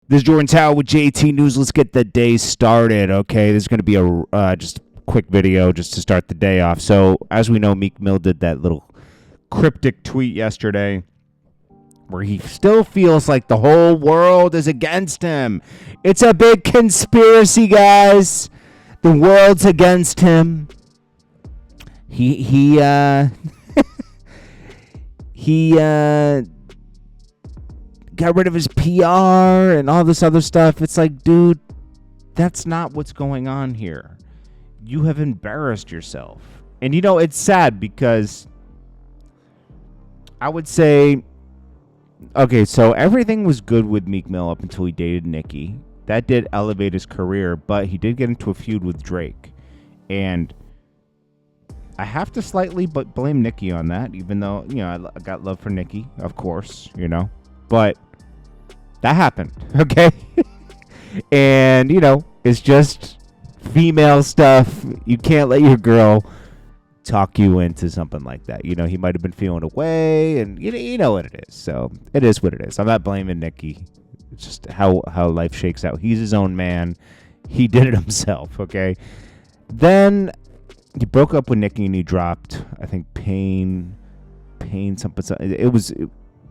This is Jordan Tower with JT News. Let's get the day started, okay? This is going to be a just a quick video just to start the day off. So, as we know, Meek Mill did that little cryptic tweet yesterday where he still feels like the whole world is against him. It's a big conspiracy, guys. The world's against him. He got rid of his PR and all this other stuff. It's like, dude, that's not what's going on here. You have embarrassed yourself. And, you know, it's sad because I would say, okay, so everything was good with Meek Mill up until he dated Nicki. That did elevate his career, but he did get into a feud with Drake. And I have to slightly blame Nicki on that, even though, you know, I got love for Nicki, of course, you know. But that happened, okay? And, you know, it's just female stuff. You can't let your girl talk you into something like that. You know, he might have been feeling away, and you know what it is. So it is what it is. I'm not blaming Nicki. It's just how life shakes out. He's his own man. He did it himself, okay? Then he broke up with Nicki and he dropped, I think, Pain, something. It was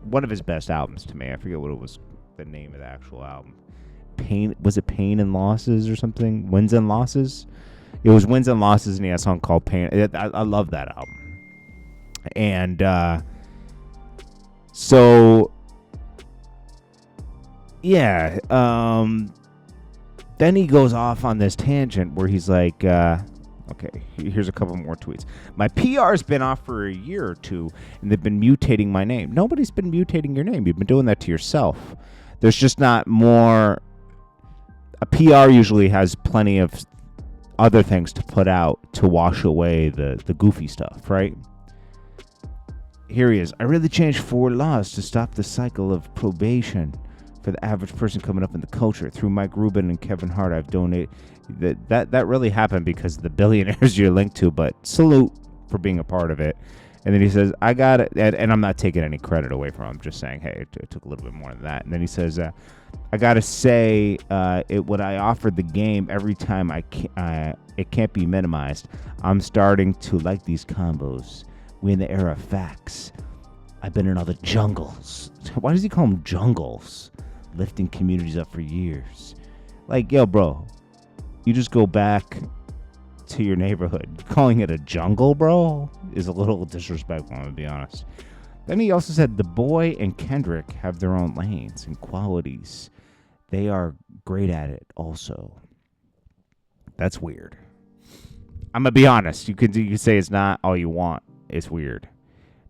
one of his best albums to me. I forget what it was, the name of the actual album. Was it Pain and Losses or something? Wins and Losses? It was Wins and Losses, and he had a song called Pain. I love that album. And so, yeah. Then he goes off on this tangent where he's like, okay, here's a couple more tweets. My PR's been off for a year or two, and they've been mutating my name. Nobody's been mutating your name. You've been doing that to yourself. There's just not more. A PR usually has plenty of other things to put out to wash away the goofy stuff, right? Here he is. I really changed 4 laws to stop the cycle of probation for the average person coming up in the culture. Through Mike Rubin and Kevin Hart, I've donated. That really happened because of the billionaires you're linked to, but salute for being a part of it. And then he says, I got it. And I'm not taking any credit away from him. I'm just saying, hey, it took a little bit more than that. And then he says, I got to say, what I offered the game every time it can't be minimized. I'm starting to like these combos. We're in the era of facts. I've been in all the jungles. Why does he call them jungles? Lifting communities up for years. Like, yo, bro, you just go back to your neighborhood. Calling it a jungle, bro, is a little disrespectful, I'm going to be honest. Then he also said, the boy and Kendrick have their own lanes and qualities. They are great at it also. That's weird. I'm going to be honest. You can say it's not all you want. It's weird.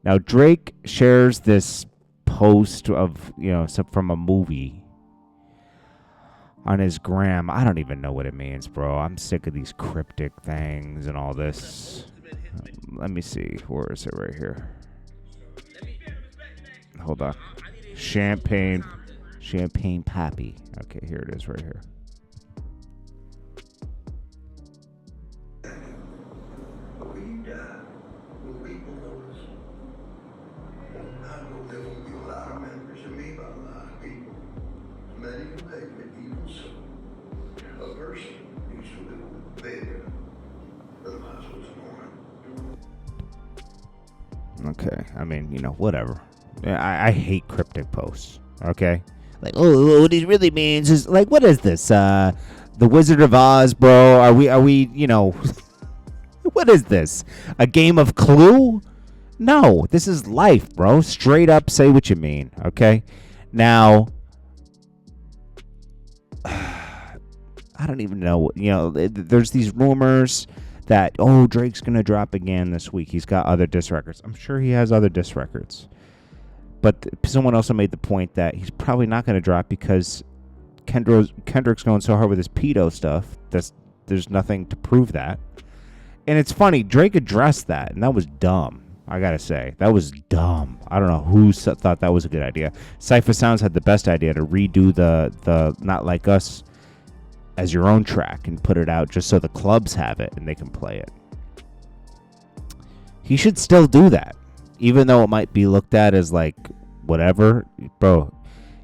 Now, Drake shares this post of, you know, from a movie on his gram. I don't even know what it means, bro. I'm sick of these cryptic things and all this. Let me see. Where is it? Right here. Hold on. Champagne Pappy. Okay, here it is right here. Okay, I mean, you know, whatever. I hate cryptic posts, okay? Like, oh, what he really means is, like, what is this? The Wizard of Oz, bro? Are we, you know, what is this? A game of Clue? No, this is life, bro. Straight up say what you mean, okay? Now, I don't even know, you know, there's these rumors that, oh, Drake's going to drop again this week. He's got other diss records. I'm sure he has other diss records. But someone also made the point that he's probably not going to drop because Kendrick's going so hard with his pedo stuff. There's nothing to prove that. And it's funny, Drake addressed that, and that was dumb. I got to say, that was dumb. I don't know who thought that was a good idea. Cypher Sounds had the best idea to redo the Not Like Us as your own track and put it out just so the clubs have it and they can play it. He should still do that, even though it might be looked at as like whatever. Bro,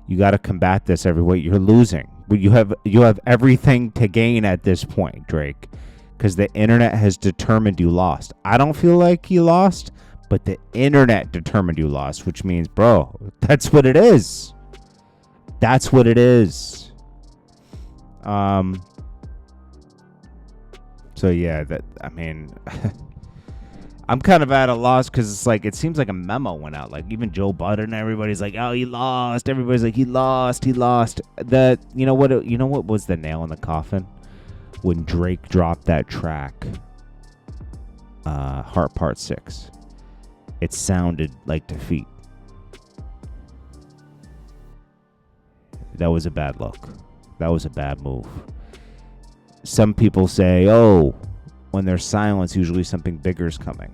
You got to combat this every way. You're losing. You have everything to gain at this point, Drake, because the internet has determined you lost. I don't feel like you lost, but the internet determined you lost, which means, bro, that's what it is. That's what it is. So yeah, I'm kind of at a loss because it's like it seems like a memo went out. Like even Joe Budden, everybody's like, "Oh, he lost." Everybody's like, "He lost. He lost." You know what was the nail in the coffin when Drake dropped that track, Heart Part 6. It sounded like defeat. That was a bad look. That was a bad move. Some people say, "Oh, when there's silence, usually something bigger is coming."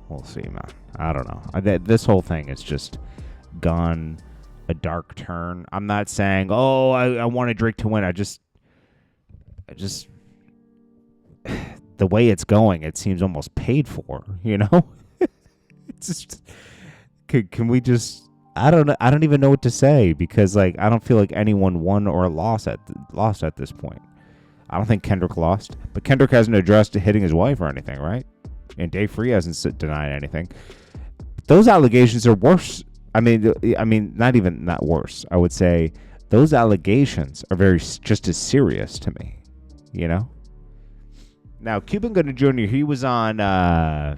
We'll see, man. I don't know. This whole thing has just gone a dark turn. I'm not saying, "Oh, I wanted Drake to win." I just, the way it's going, it seems almost paid for. You know, it's just. Can we just? I don't know. I don't even know what to say because like I don't feel like anyone won or lost at this point. I don't think Kendrick lost, but Kendrick hasn't addressed hitting his wife or anything, right? And Dave Free hasn't denied anything. Those allegations are worse. I mean, not worse. I would say those allegations are just as serious to me. You know. Now, Cuban Gooding Jr. He was on. I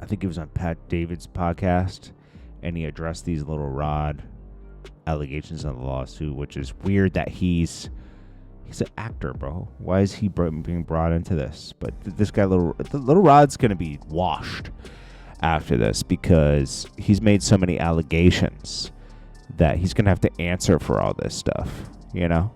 think he was on Pat David's podcast, and he addressed these little Rod allegations in the lawsuit, which is weird that he's an actor, bro. Why is he being brought into this? But this guy, Little Rod's going to be washed after this because he's made so many allegations that he's going to have to answer for all this stuff, you know?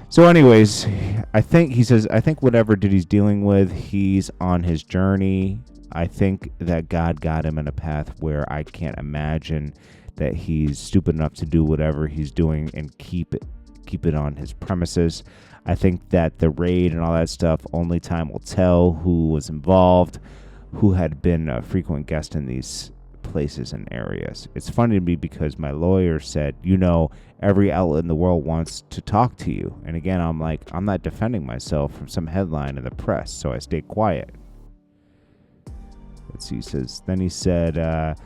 So anyways, I think whatever Diddy's dealing with, he's on his journey. I think that God got him in a path where I can't imagine that he's stupid enough to do whatever he's doing and keep it on his premises. I think that the raid and all that stuff, only time will tell who was involved, who had been a frequent guest in these places and areas. It's funny to me because my lawyer said, every outlet in the world wants to talk to you. And again, I'm like, I'm not defending myself from some headline in the press, so I stayed quiet. Let's see, he said, the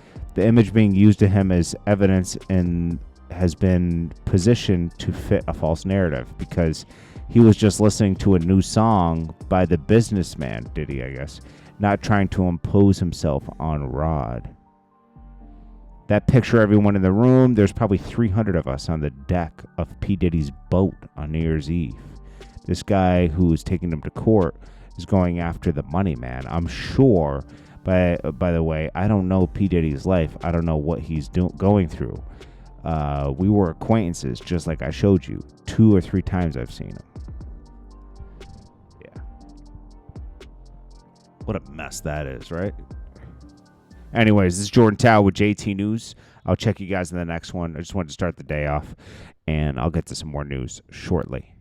image being used to him as evidence and has been positioned to fit a false narrative because he was just listening to a new song by the businessman, Diddy, I guess, not trying to impose himself on Rod. That picture, everyone in the room, there's probably 300 of us on the deck of P. Diddy's boat on New Year's Eve. This guy who is taking him to court is going after the money, man. I'm sure, by the way, I don't know P. Diddy's life. I don't know what he's going through. We were acquaintances, just like I showed you. 2 or 3 times I've seen him. Yeah. What a mess that is, right? Anyways, this is Jordan Tower with JT News. I'll check you guys in the next one. I just wanted to start the day off, and I'll get to some more news shortly.